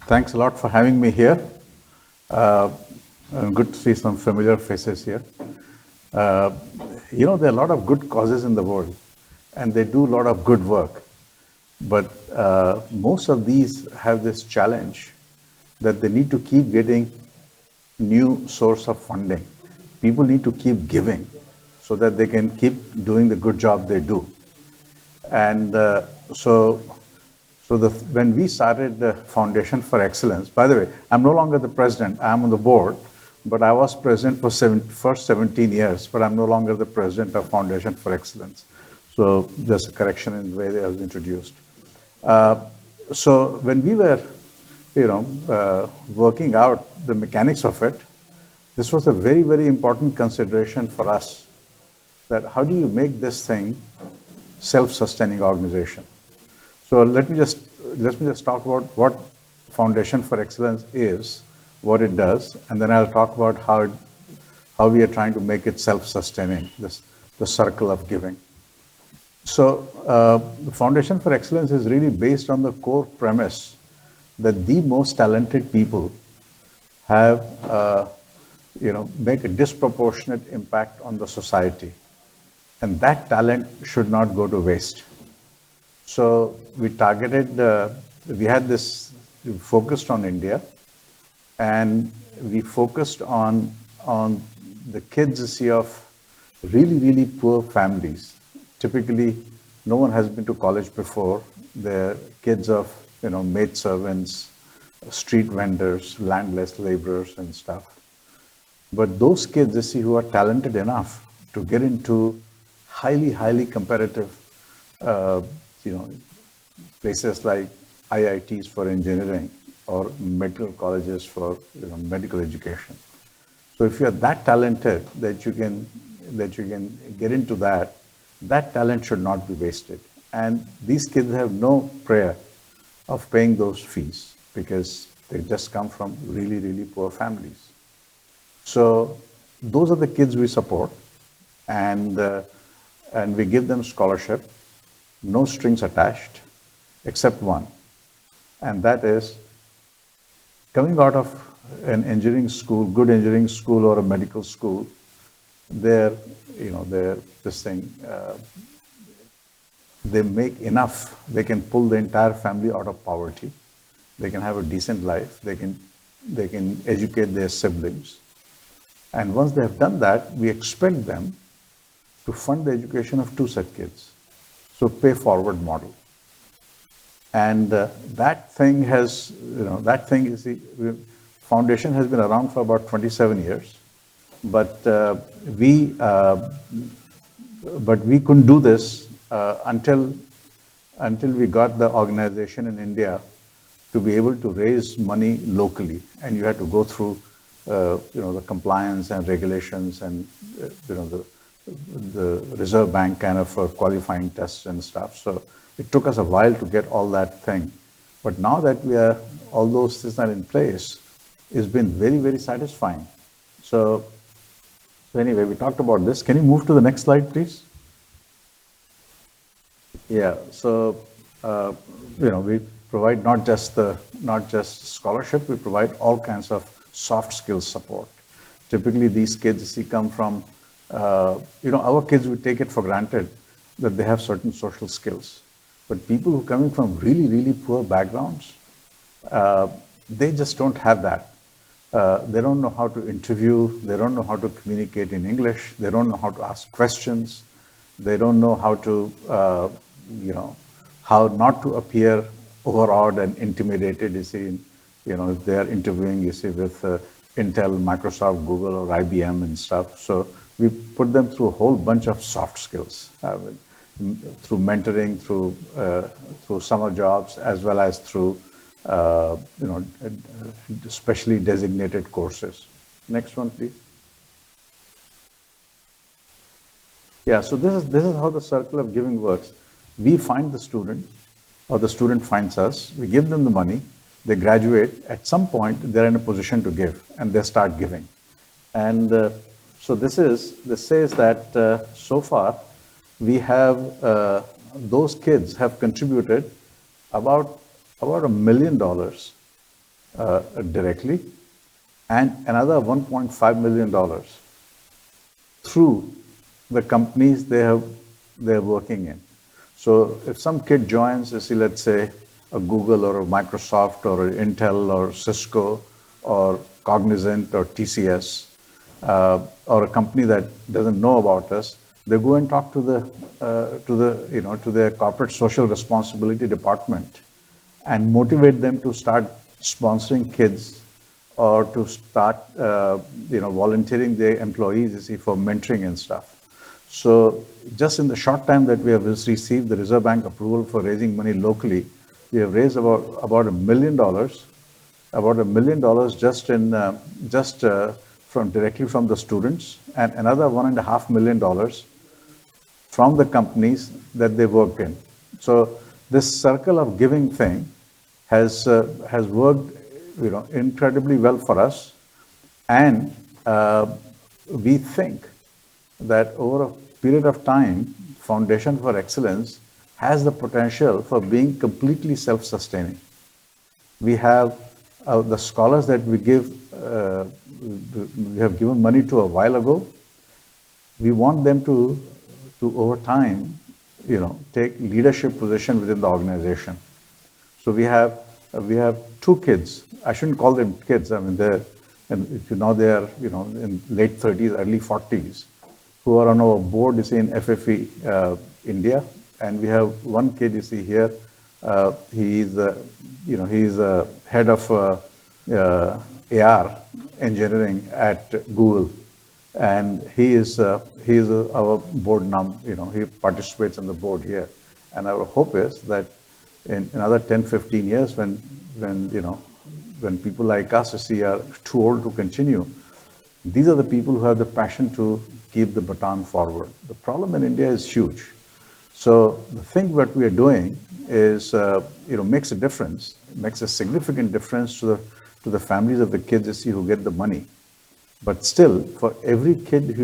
Thanks a lot for having me here. Uh, Good to see some familiar faces here. Uh, there are a lot of good causes in the world, and they do a lot of good work. But most of these have this challenge that they need to keep getting new source of funding. People need to keep giving so that they can keep doing the good job they do. And when we started the Foundation for Excellence, by the way, I'm no longer the president, I'm on the board, but I was president for first 17 years, but I'm no longer the president of Foundation for Excellence. So there's a correction in the way that I was introduced. So when we were, working out the mechanics of it, this was a very, very important consideration for us, that how do you make this thing self-sustaining organization? So let me just talk about what Foundation for Excellence is, what it does, and then I'll talk about how we are trying to make it self-sustaining, the circle of giving. So the Foundation for Excellence is really based on the core premise that the most talented people have, make a disproportionate impact on the society, and that talent should not go to waste. So we targeted, we focused on India, and we focused on the kids of really, really poor families. Typically, no one has been to college before. They're kids of, maid servants, street vendors, landless laborers and stuff. But those kids, who are talented enough to get into highly, highly competitive, places like IITs for engineering or medical colleges for medical education. So if you are that talented that you can get into that talent should not be wasted. And these kids have no prayer of paying those fees because they just come from really, really poor families. So those are the kids we support, and we give them scholarship, no strings attached, except one, and that is coming out of an engineering school, good engineering school or a medical school. They make enough. They can pull the entire family out of poverty. They can have a decent life. They can educate their siblings. And once they have done that, we expect them to fund the education of two such kids. So pay forward model. And that thing foundation has been around for about 27 years. But we couldn't do this until we got the organization in India to be able to raise money locally, and you had to go through the compliance and regulations and the Reserve Bank kind of qualifying tests and stuff. So it took us a while to get all that thing, but now that all those things are in place, it's been very, very satisfying. So anyway, we talked about this. Can you move to the next slide, please? Yeah. So we provide not just scholarship. We provide all kinds of soft skills support. Typically, these kids come from our kids. We take it for granted that they have certain social skills, but people who are coming from really, really poor backgrounds, they just don't have that. They don't know how to interview. They don't know how to communicate in English. They don't know how to ask questions. They don't know how to, how not to appear overawed and intimidated. If they are interviewing, with Intel, Microsoft, Google, or IBM and stuff. So we put them through a whole bunch of soft skills, through mentoring, through summer jobs, as well as through specially designated courses. Next one, please. Yeah, so this is how the circle of giving works. We find the student, or the student finds us. We give them the money. They graduate. At some point, they're in a position to give, and they start giving. And so this says that so far we have those kids have contributed about $1 million directly, and another $1.5 million through the companies they're working in. So if some kid joins, let's say a Google or a Microsoft or an Intel or Cisco or Cognizant or TCS, or a company that doesn't know about us, they go and talk to their corporate social responsibility department and motivate them to start sponsoring kids or to start volunteering their employees, for mentoring and stuff. So just in the short time that we have received the Reserve Bank approval for raising money locally, we have raised about $1 million, just from directly from the students, and another $1.5 million from the companies that they worked in. So this circle of giving thing has worked, incredibly well for us, and we think that over a period of time, Foundation for Excellence has the potential for being completely self-sustaining. We have the scholars that we have given money to a while ago. We want them to over time, take leadership position within the organization. So we have 2 kids. I shouldn't call them kids. I mean, they're in late 30s, early 40s, who are on our board, in FFE India, and we have one kid here. He's a head of AR engineering at Google, and he is our board he participates on the board here, and our hope is that in another 10-15 years, when people like us are too old to continue, these are the people who have the passion to keep the baton forward. The problem in India is huge. So the thing what we are doing is, makes a difference, makes a significant difference to the families of the kids who get the money. But still, for every kid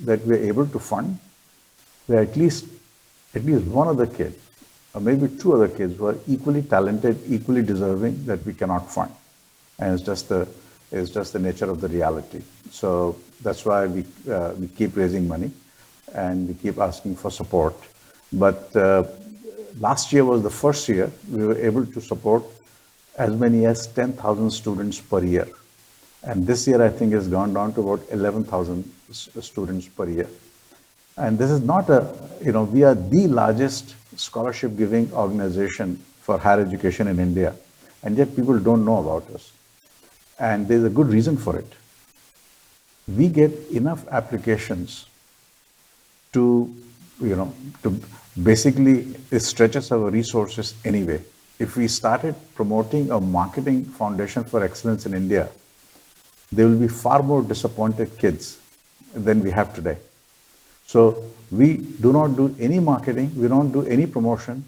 that we are able to fund, there are at least one other kid, or maybe 2 other kids who are equally talented, equally deserving, that we cannot fund. And it's just the nature of the reality. So that's why we keep raising money and we keep asking for support. But last year was the first year we were able to support as many as 10,000 students per year. And this year, I think, has gone down to about 11,000 students per year. And this is not we are the largest scholarship giving organization for higher education in India. And yet people don't know about us. And there's a good reason for it. We get enough applications to basically, it stretches our resources anyway. If we started promoting or marketing Foundation for Excellence in India, there will be far more disappointed kids than we have today. So we do not do any marketing, we don't do any promotion,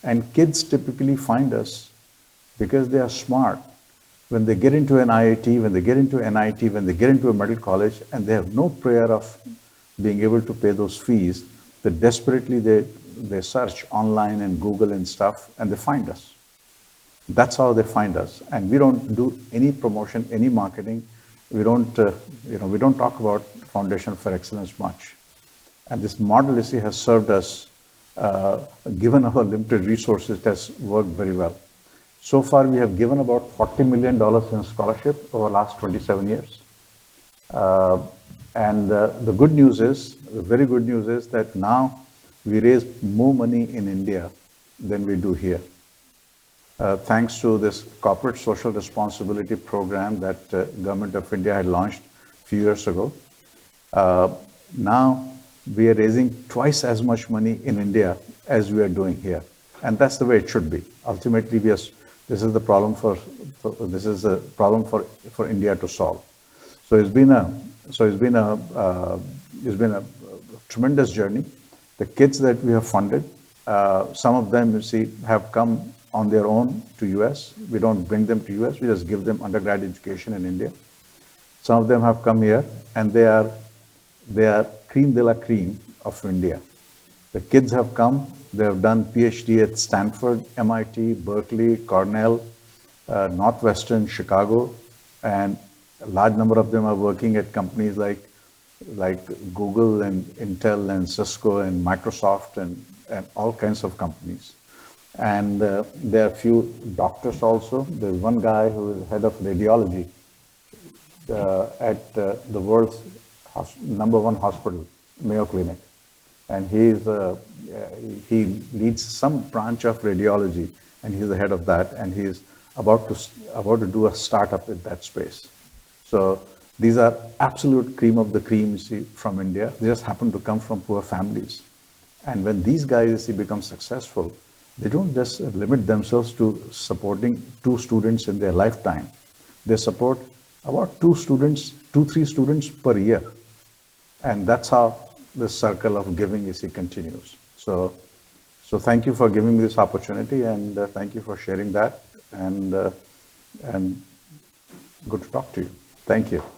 and kids typically find us because they are smart. When they get into an IIT, when they get into NIT, when they get into a medical college, and they have no prayer of being able to pay those fees, that desperately they search online and Google and stuff, and they find us. That's how they find us. And we don't do any promotion, any marketing. We don't talk about Foundation for Excellence much. And this model has served us, given our limited resources, it has worked very well. So far, we have given about $40 million in scholarship over the last 27 years. And the good news is, the very good news is that now we raise more money in India than we do here. Thanks to this corporate social responsibility program that Government of India had launched a few years ago. Now we are raising twice as much money in India as we are doing here. And that's the way it should be. Ultimately, this is the problem for India to solve. So it's been a tremendous journey. The kids that we have funded, some of them have come on their own to US. We don't bring them to US. We just give them undergrad education in India. Some of them have come here, and they are cream de la cream of India. The kids have come. They have done PhD at Stanford, MIT, Berkeley, Cornell, Northwestern, Chicago, and a large number of them are working at companies like Google and Intel and Cisco and Microsoft and all kinds of companies. And there are few doctors also. There's one guy who is head of radiology at the world's #1 hospital, Mayo Clinic. And he leads some branch of radiology, and he's the head of that, and he's about to do a startup in that space. So these are absolute cream of the cream, you see, from India. They just happen to come from poor families. And when these guys, you see, become successful, they don't just limit themselves to supporting 2 students in their lifetime. They support about 2, 3 students per year. And that's how the circle of giving, you see, continues. So thank you for giving me this opportunity, and thank you for sharing that, and good to talk to you. Thank you.